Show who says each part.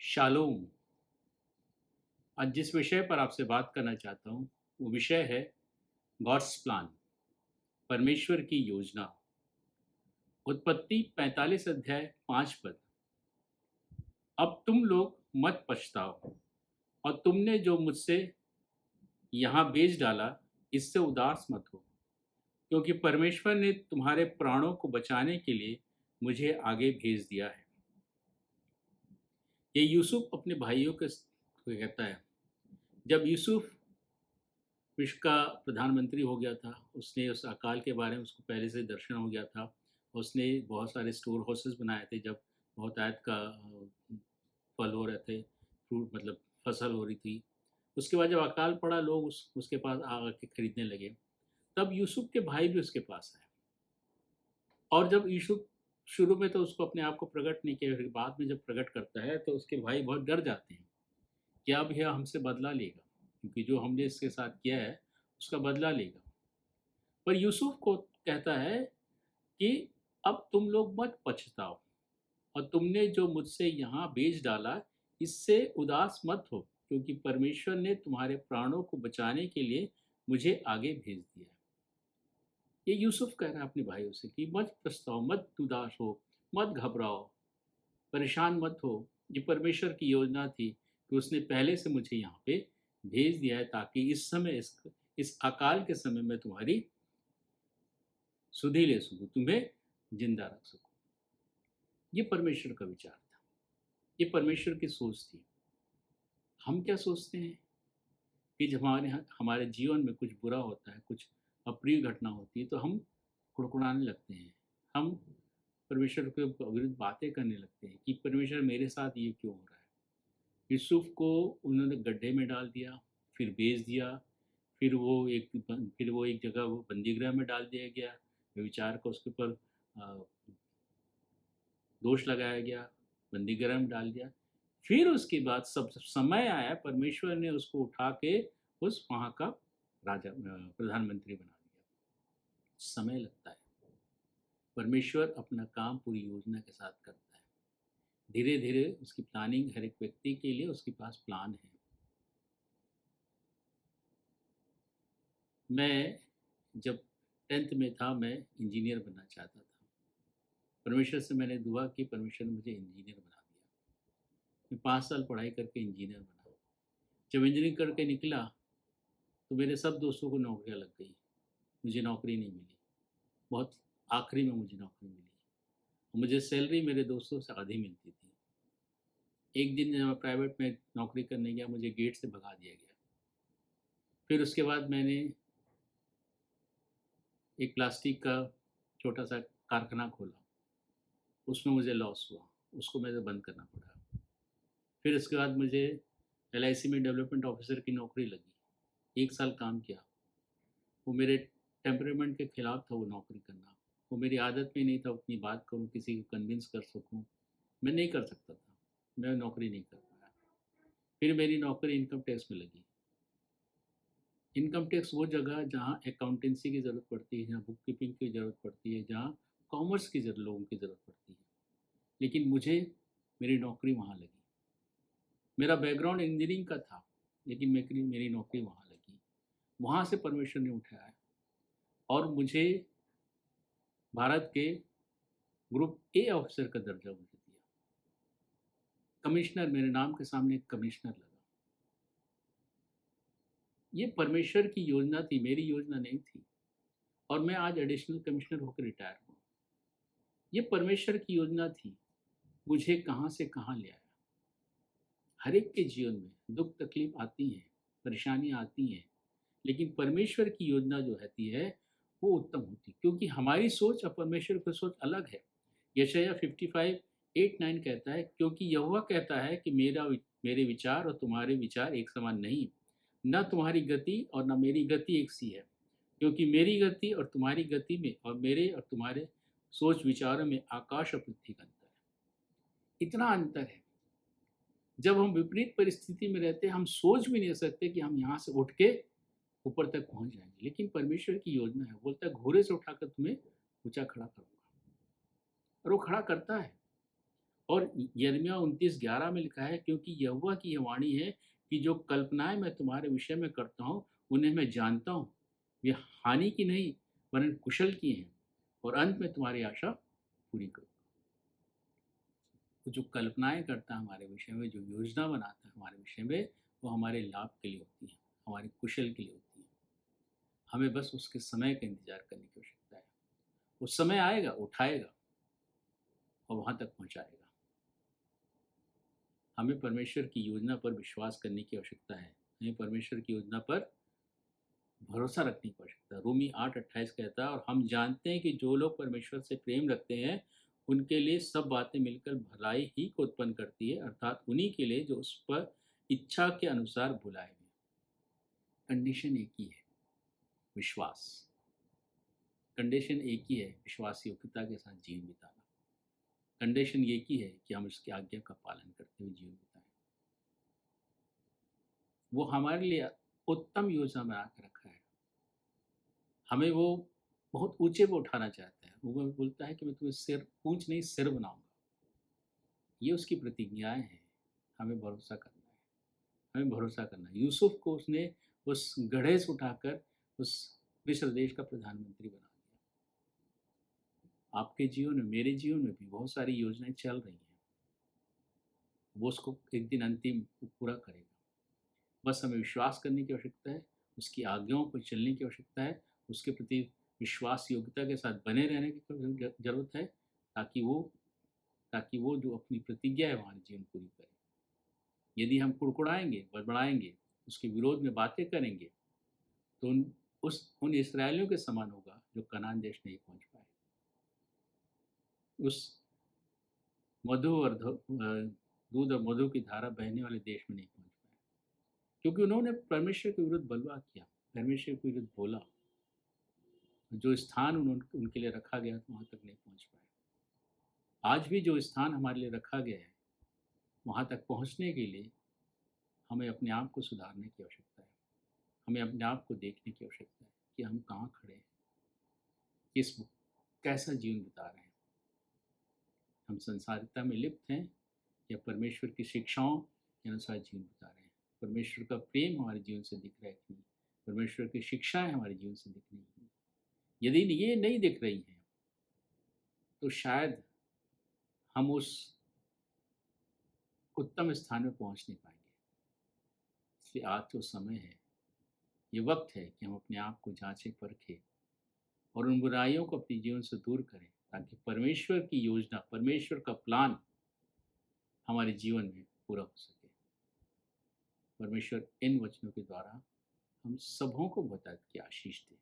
Speaker 1: Shalom. आज जिस विषय पर आपसे बात करना चाहता हूँ वो विषय है गॉड्स प्लान, परमेश्वर की योजना। उत्पत्ति 45 अध्याय 5 पद। अब तुम लोग मत पछताओ और तुमने जो मुझसे यहाँ भेज डाला इससे उदास मत हो, क्योंकि परमेश्वर ने तुम्हारे प्राणों को बचाने के लिए मुझे आगे भेज दिया है। ये यूसुफ अपने भाइयों को कहता है। जब यूसुफ विश्व का प्रधानमंत्री हो गया था, उसने उस अकाल के बारे में उसको पहले से दर्शन हो गया था। उसने बहुत सारे स्टोर हाउसेस बनाए थे जब बहुतायत का फल हो रहे थे, फ्रूट मतलब फसल हो रही थी। उसके बाद जब अकाल पड़ा, लोग उसके पास आके खरीदने लगे। तब यूसुफ के भाई भी उसके पास आए, और जब यूसुफ शुरू में तो उसको अपने आप को प्रकट नहीं किया, फिर बाद में जब प्रकट करता है तो उसके भाई बहुत डर जाते हैं कि अब यह हमसे बदला लेगा, क्योंकि जो हमने इसके साथ किया है उसका बदला लेगा। पर यूसुफ को कहता है कि अब तुम लोग मत पछताओ और तुमने जो मुझसे यहाँ भेज डाला इससे उदास मत हो, क्योंकि परमेश्वर ने तुम्हारे प्राणों को बचाने के लिए मुझे आगे भेज दिया है। ये यूसुफ कह रहा है अपने भाइयों से कि मत पछताओ, मत उदास हो, मत घबराओ, परेशान मत हो। ये परमेश्वर की योजना थी कि उसने पहले से मुझे यहाँ पे भेज दिया है, ताकि इस समय इस अकाल के समय में तुम्हारी सुधि ले सकूँ, तुम्हें जिंदा रख सकूँ। ये परमेश्वर का विचार था, ये परमेश्वर की सोच थी। हम क्या सोचते हैं कि जब हमारे जीवन में कुछ बुरा होता है, कुछ अप्रिय घटना होती है, तो हम कुड़कुड़ाने लगते हैं। हम परमेश्वर के विरुद्ध बातें करने लगते हैं कि परमेश्वर मेरे साथ ये क्यों हो रहा है। यूसुफ को उन्होंने गड्ढे में डाल दिया, फिर बेच दिया, फिर वो एक जगह वो बंदीगृह में डाल दिया गया। व्यभिचार का उसके ऊपर दोष लगाया गया, बंदीगृह में डाल दिया। फिर उसके बाद सब समय आया, परमेश्वर ने उसको उठा के उस वहाँ का राजा प्रधानमंत्री बना दिया। समय लगता है। परमेश्वर अपना काम पूरी योजना के साथ करता है। धीरे धीरे उसकी प्लानिंग, हर एक व्यक्ति के लिए उसके पास प्लान है। मैं जब 10th में था, मैं इंजीनियर बनना चाहता था। परमेश्वर से मैंने दुआ की, परमेश्वर ने मुझे इंजीनियर बना दिया। मैं 5 साल पढ़ाई करके इंजीनियर बना। जब इंजीनियरिंग करके निकला तो मेरे सब दोस्तों को नौकरियां लग गई, मुझे नौकरी नहीं मिली। बहुत आखिरी में मुझे नौकरी मिली। मुझे सैलरी मेरे दोस्तों से आधी मिलती थी। एक दिन जब मैं प्राइवेट में नौकरी करने गया, मुझे गेट से भगा दिया गया। फिर उसके बाद मैंने एक प्लास्टिक का छोटा सा कारखाना खोला, उसमें मुझे लॉस हुआ, उसको मुझे बंद करना पड़ा। फिर उसके बाद मुझे LIC में डेवलपमेंट ऑफिसर की नौकरी लगी। 1 साल काम किया। वो मेरे टेम्परामेंट के खिलाफ था वो नौकरी करना। वो मेरी आदत में नहीं था अपनी बात करूँ, किसी को कन्विंस कर सकूँ। मैं नहीं कर सकता था, मैं नौकरी नहीं कर पाया। फिर मेरी नौकरी इनकम टैक्स में लगी। इनकम टैक्स वो जगह जहाँ अकाउंटेंसी की ज़रूरत पड़ती है, जहाँ बुक कीपिंग की ज़रूरत पड़ती है, जहाँ कॉमर्स की लोगों की ज़रूरत पड़ती है। लेकिन मुझे मेरी नौकरी वहाँ लगी। मेरा बैकग्राउंड इंजीनियरिंग का था, लेकिन मेरी नौकरी वहाँ लगी। वहाँ से परमेश्वर ने उठाया और मुझे भारत के ग्रुप A ऑफिसर का दर्जा मुझे दिया। कमिश्नर, मेरे नाम के सामने एक कमिश्नर लगा। ये परमेश्वर की योजना थी, मेरी योजना नहीं थी। और मैं आज एडिशनल कमिश्नर होकर रिटायर हूँ। ये परमेश्वर की योजना थी, मुझे कहाँ से कहाँ ले आया। हर एक के जीवन में दुख तकलीफ आती हैं, परेशानियाँ आती हैं, लेकिन परमेश्वर की योजना जो रहती है वो उत्तम होती है, क्योंकि हमारी सोच और परमेश्वर की सोच अलग है। यशायाह 55:8-9 कहता है, क्योंकि यहोवा कहता है कि मेरे विचार और तुम्हारे विचार एक समान नहीं, न तुम्हारी गति और न मेरी गति एक सी है। क्योंकि मेरी गति और तुम्हारी गति में और मेरे और तुम्हारे सोच विचारों में आकाश और पृथ्वी का अंतर है। इतना अंतर है। जब हम विपरीत परिस्थिति में रहते हैं, हम सोच भी नहीं सकते कि हम यहाँ से उठ के ऊपर तक पहुँच जाएंगे। लेकिन परमेश्वर की योजना है, बोलता है घोड़े से उठाकर तुम्हें ऊंचा खड़ा करूँगा, और वो खड़ा करता है। और यिर्मयाह 29:11 में लिखा है, क्योंकि यहोवा की यह वाणी है कि जो कल्पनाएं मैं तुम्हारे विषय में करता हूँ उन्हें मैं जानता हूँ, वे हानि की नहीं वरन कुशल की हैं, और अंत में तुम्हारी आशा पूरी करूँ। तो जो कल्पनाएं करता है हमारे विषय में, जो योजना बनाता है हमारे विषय में, वो हमारे लाभ के लिए होती है, हमारे कुशल के लिए होती है। हमें बस उसके समय का इंतजार करने की आवश्यकता है। उस समय आएगा, उठाएगा और वहां तक पहुंचाएगा। हमें परमेश्वर की योजना पर विश्वास करने की आवश्यकता है। हमें परमेश्वर की योजना पर भरोसा रखने की आवश्यकता है। रोमी 8:28 कहता है, और हम जानते हैं कि जो लोग परमेश्वर से प्रेम रखते हैं उनके लिए सब बातें मिलकर भलाई ही को उत्पन्न करती है, अर्थात उन्हीं के लिए जो उस पर इच्छा के अनुसार बुलाए गए। कंडीशन एक ही है, विश्वास। कंडीशन एक ही है, विश्वास योग्यता के साथ जीवन बिताना। कंडीशन एक ही है कि हम उसकी आज्ञा का पालन करते हुए जीवन बिताएं। वो हमारे लिए उत्तम योजना बना के रखा है। हमें वो बहुत ऊंचे पे उठाना चाहता है। वो बोलता है कि मैं तुम्हें सिर ऊंच नहीं सिर बनाऊंगा। ये उसकी प्रतिज्ञाएं हैं। हमें भरोसा करना है। हमें भरोसा करना है। यूसुफ को उसने उस गड्ढे से उठाकर उस मिस्र देश का प्रधानमंत्री बना दिया। आपके जीवन में, मेरे जीवन में भी बहुत सारी योजनाएं चल रही हैं। वो उसको एक दिन अंतिम पूरा करेगा। बस हमें विश्वास करने की आवश्यकता है, उसकी आज्ञाओं पर चलने की आवश्यकता है, उसके प्रति विश्वास योग्यता के साथ बने रहने की ज़रूरत है, ताकि वो जो अपनी प्रतिज्ञा है हमारे जीवन पूरी करे। यदि हम कुड़कुड़ाएंगे, बड़बड़ाएंगे, उसके विरोध में बातें करेंगे, तो उन इसराइलियों के समान होगा जो कनान देश नहीं पहुंच पाए, उस मधु और दूध और मधु की धारा बहने वाले देश में नहीं पहुंच पाए, क्योंकि उन्होंने परमेश्वर के विरुद्ध बलवा किया, परमेश्वर के विरुद्ध बोला। जो स्थान उनके लिए रखा गया था वहाँ तक नहीं पहुँच पाए। आज भी जो स्थान हमारे लिए रखा गया है वहाँ तक पहुँचने के लिए हमें अपने आप को सुधारने की आवश्यकता है। हमें अपने आप को देखने की आवश्यकता है कि हम कहाँ खड़े हैं, कैसा जीवन बिता रहे हैं। हम संसारिकता में लिप्त हैं या परमेश्वर की शिक्षाओं के अनुसार जीवन बिता रहे हैं। परमेश्वर का प्रेम हमारे जीवन से दिख रहा है कि नहीं, परमेश्वर की शिक्षाएं हमारे जीवन से दिख रही हैं। यदि ये नहीं दिख रही हैं तो शायद हम उस उत्तम स्थान में पहुंच नहीं पाएंगे। इसलिए आज तो समय है, ये वक्त है कि हम अपने आप को जांचें, परखें और उन बुराइयों को अपने जीवन से दूर करें, ताकि परमेश्वर की योजना, परमेश्वर का प्लान हमारे जीवन में पूरा हो सके। परमेश्वर इन वचनों के द्वारा हम सबों को बहुत की आशीष दे।